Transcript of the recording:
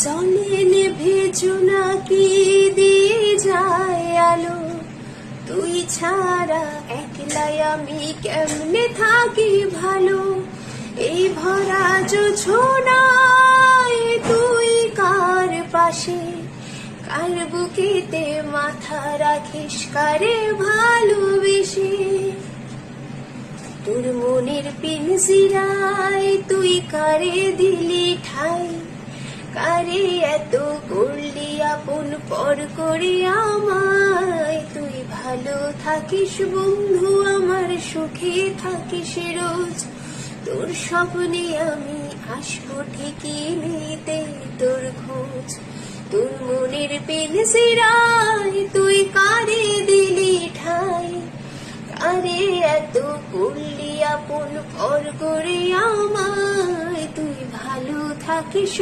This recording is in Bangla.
জলে নেভে জোনাকি দিয়ে যায় আলো, তুই ছাড়া একলাই আমি কেমনে থাকি ভালো। এই ভরা জোছনায় তুই কার পাশে, কার বুকেতে মাথা রাখিস কারে ভালোবেসে। তোর মনের পিঞ্জিরায় তুই কারে দিলি ঠাই, কারে এত করলি আপন পর করে আমায়। তুই ভালো থাকিস বন্ধু আমার, সুখে থাকিস রোজ। তোর স্বপ্নে আমি আসবো ঠিকই নিতে তোর খোঁজ। তোর মনের পিঞ্জিরায় তুই কারে দিলি ঠাই, কারে এত করলি আপন পর করে আমায়। তুই ভালো থাকিস